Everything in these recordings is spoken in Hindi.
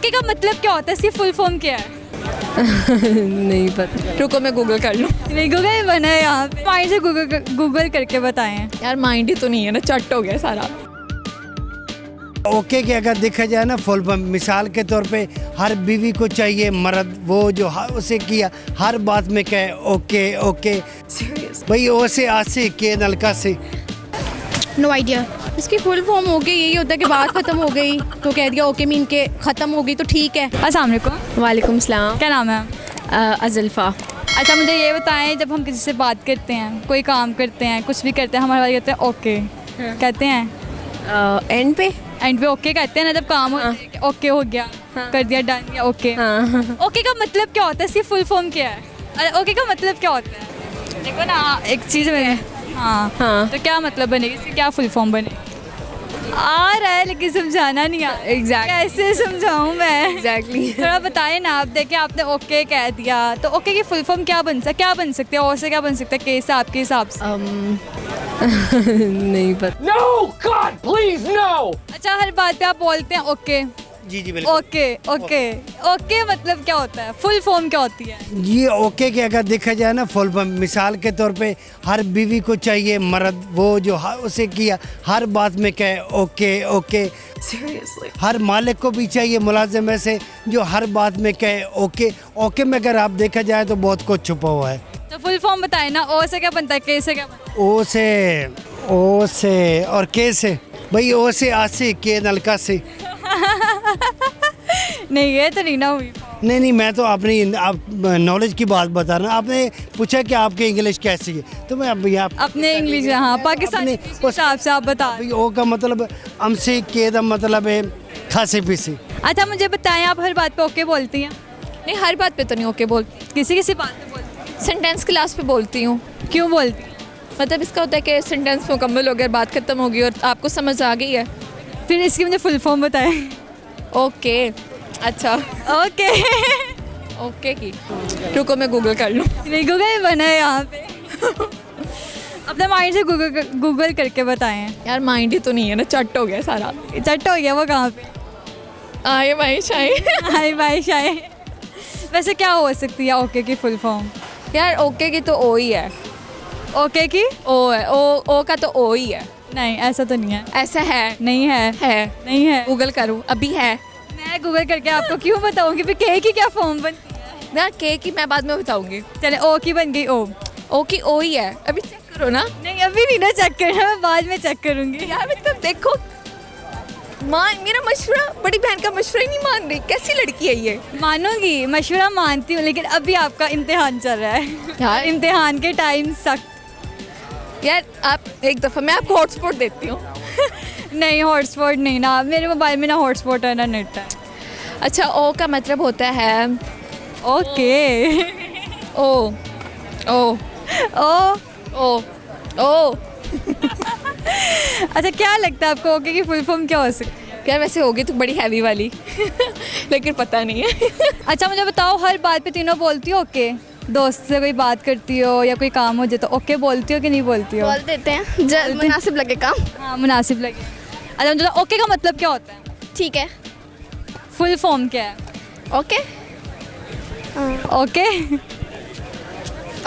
ओके का मतलब क्या होता है, इसकी फुल फॉर्म क्या है? नहीं पता, रुको मैं गूगल कर लूँ। नहीं गूगल बना है यहाँ पे, माइंड से गूगल करके बताएं। यार माइंड ही तो नहीं है ना, चट हो गया सारा। ओके के अगर देखा जाए ना फुल फॉर्म, मिसाल के तौर पे हर बीवी को चाहिए मर्द वो जो उसे किया हर बात में कहे ओके ओके। भाई ओ से आज से के नलका से। No idea. इसकी फुल फॉर्म हो गई, यही होता है कि बात खत्म हो गई तो कह दिया ओके, मीन के खत्म हो गई तो ठीक है। अस्सलाम वालेकुम। वालेकुम सलाम। क्या नाम है? अजल्फा। अच्छा मुझे ये बताएं, जब हम किसी से बात करते हैं, कोई काम करते हैं, कुछ भी करते हैं, हमारे वाले कहते हैं ओके कहते हैं एंड पे एंड पे ओके कहते हैं ना, जब काम ओके हो गया, कर दिया, डन किया, ओके। ओके का मतलब क्या होता है, इसकी फुल फॉर्म क्या है? ओके का मतलब क्या होता है? देखो ना एक चीज़ में हाँ तो क्या मतलब बनेगी, इसकी क्या फुल फॉर्म बनेगी? आ रहा है लेकिन समझाना नहीं आ। कैसे समझाऊं मैं? एग्जैक्टली। थोड़ा बताए ना आप। देखें आपने ओके कह दिया तो ओके की फुल फॉर्म क्या बन सकते हैं, और से क्या बन सकता है, कैसे आपके हिसाब से? नहीं पता। No! God, please, no! अच्छा हर बात पे आप बोलते हैं ओके जी जी बिल्कुल। ओके ओके ओके मतलब क्या होता है, फुल फॉर्म क्या होती है? ये ओके के अगर देखा जाए ना फुल फॉर्म, मिसाल के तौर पे हर बीवी को चाहिए मर्द वो जो उसे किया हर बात में कहे ओके ओके। सीरियसली। हर मालिक को भी चाहिए मुलाजिम में से जो हर बात में कहे ओके ओके में अगर आप देखा जाए तो बहुत कुछ छुपा हुआ है। तो फुल फॉर्म बताए ना, ओ से क्या बनता है, के से क्या बनता ओ से और के से। भाई ओ से आज से के नलका से। है? नहीं ये तो नहीं ना हुई। नहीं मैं तो अपनी आप नॉलेज की बात बता रहा हूँ। आपने पूछा कि आपकी इंग्लिश कैसी है तो मैं अब यहाँ अपने इंग्लिश हाँ पाकिस्तानी हिसाब से आप बता। भाई ओ का मतलब हमसे के दा मतलब है खासे पीसी। अच्छा मुझे बताएं, आप हर बात पे ओके बोलती हैं? नहीं हर बात पे तो नहीं ओके बोल, किसी किसी बात पे बोलती सेंटेंस क्लास पे बोलती हूँ। हैं? क्यों बोलती हैं? मतलब इसका होता है कि सेंटेंस मुकम्मल हो गया, बात खत्म हो गई और आपको समझ आ गई है। फिर इसकी मुझे फुल फॉर्म बताएं। ओके अच्छा। ओके ओके की रुको मैं गूगल कर लूँ। नहीं गूगल बना है यहाँ पे। अपने माइंड से गूगल करके बताएं। यार माइंड ही तो नहीं है ना, चट हो गया सारा। चट हो गया वो कहाँ पे? आए भाई शाही। हाय बाय शाय। वैसे क्या हो सकती है ओके की फुल फॉर्म? यार ओके की तो ओ ही है। ओके की ओ है, ओ का तो ओ ही है। नहीं ऐसा तो नहीं है। ऐसा है नहीं है नहीं है। गूगल करूँ अभी है मैं गूगल करके आपको क्यों बताऊंगी, फिर के की क्या फॉर्म बनती है? ना, के की मैं बाद में बताऊंगी। चले ओ की बन गई ओ। ओ की ओ ही है, अभी चेक करो ना। नहीं अभी नहीं ना चेक करना, मैं बाद में चेक करूंगी। यार मतलब देखो, मेरा मशवरा, बड़ी बहन का मशवरा ही नहीं मान रही, कैसी लड़की है ये? मानूंगी, मशवरा मानती हूँ, लेकिन अभी आपका इम्तिहान चल रहा है यार इम्तिहान के टाइम सख्त। यार आप एक दफ़ा मैं आपको हॉटस्पॉट देती हूँ। नहीं हॉटस्पॉट नहीं ना, मेरे मोबाइल में ना हॉटस्पॉट है ना नेट है। अच्छा ओ का मतलब होता है ओके ओ ओ ओ ओ ओ। अच्छा क्या लगता है आपको ओके की फुल फॉर्म क्या हो सकती है? यार वैसे होगी तो बड़ी हैवी वाली। लेकिन पता नहीं है। अच्छा मुझे बताओ, हर बात पे तीनों बोलती हो ओके? दोस्त से कोई बात करती हो या कोई काम हो जाए तो ओके बोलती हो कि नहीं बोलती हो? बोल देते हैं जब मुनासिब लगे काम। हाँ मुनासिब लगे। अच्छा मुझे ओके का मतलब क्या होता है, ठीक है। फुल फॉर्म क्या है? Okay okay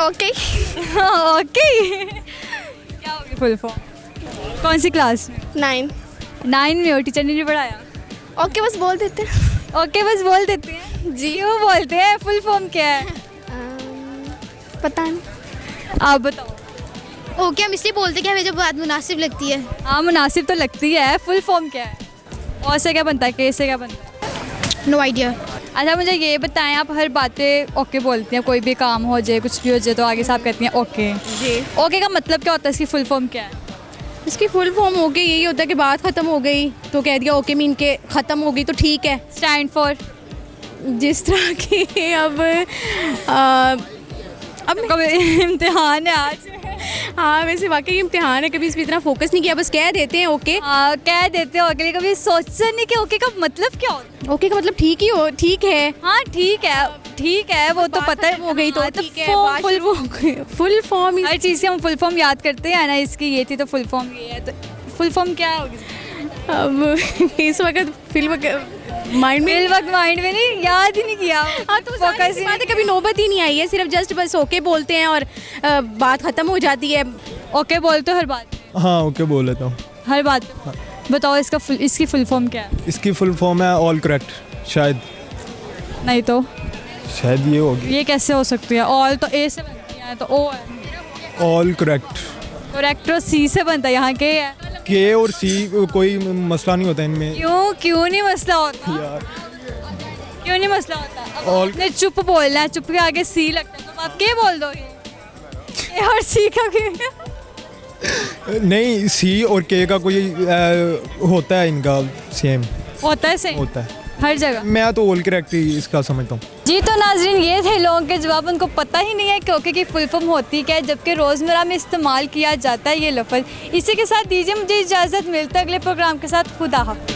okay. ओके क्या होगी फुल फॉर्म? कौन सी क्लास में? 9। 9 में हो, टीचर ने नहीं पढ़ाया? ओके बस बोल देते हैं। ओके बस बोल देते हैं जी? क्यों बोलते हैं, फुल फॉर्म क्या है? पता नहीं। आप बताओ। ओके हम इसलिए बोलते हैं कि हमें जब बात मुनासिब लगती है। हाँ मुनासिब तो लगती है, फुल फॉर्म क्या है? और से क्या बनता है, के से क्या बनता है? No idea. अच्छा मुझे ये बताएं, आप हर बात पे ओके बोलती हैं, कोई भी काम हो जाए कुछ भी हो जाए तो आगे से आप कहती हैं ओके जी। ओके का मतलब क्या होता है, इसकी फुल फॉर्म क्या है? इसकी फुल फॉर्म हो गई, यही होता है कि बात खत्म हो गई तो कह दिया ओके, मीन के ख़त्म हो गई तो ठीक है। Stand for? जिस तरह की अब कभी इम्तिहान है आज। हाँ वैसे वाकई इम्तिहान है, कभी इस पर इतना फोकस नहीं किया, बस कह देते हैं ओके। हाँ कह देते हो ओके, कभी सोचा नहीं कि ओके का मतलब क्या होता है? ओके का मतलब ठीक ही हो, ठीक है। हाँ ठीक है वो तो पता है, हो गई तो हाँ, ठीक है। फुल फॉर्म हर चीज़ की हम फुल फॉर्म याद करते हैं ना, इसकी ये थी तो फुल फॉर्म ये है, तो फुल फॉर्म क्या होगी? अब इस वक्त फिल्म माइंड में इस वक्त माइंड में नहीं, याद ही नहीं किया। हाँ तो फोकस बात है, कभी नौबत ही नहीं आई है, सिर्फ जस्ट बस ओके बोलते हैं और बात ख़त्म हो जाती है। ओके बोलते हो हर बात, हाँ ओके बोल लेता हूँ। हर बात। बताओ इसकी फुल फॉर्म क्या है? इसकी फुल फॉर्म है ऑल करेक्ट, शायद नहीं तो शायद ये होगी। ये कैसे हो सकती है? ऑल तो ए से बनती है, तो ओ है। ऑल करेक्ट, करेक्ट तो सी से बनता है, यहाँ के है। के और सी कोई मसला नहीं होता इनमें। क्यों नहीं मसला होता? यार क्यों नहीं मसला होता? अब All- आपने चुप बोलना है, चुप के आगे सी लगता है, तो आप के बोल दो ए और सी का नहीं, सी और के का कोई होता है इनका सेम होता है सही होता है। हर जगह। मैं तो ऑल करेक्ट ही इसका समझता हूँ। जी तो नाजरीन, ये थे लोगों के जवाब। उनको पता ही नहीं है कि ओके की फुल फॉर्म होती क्या है, जबकि रोज़मर्रा में इस्तेमाल किया जाता है ये लफ्ज़। इसी के साथ दीजिए मुझे इजाज़त, मिलता है अगले प्रोग्राम के साथ। खुदा हाफ़िज़।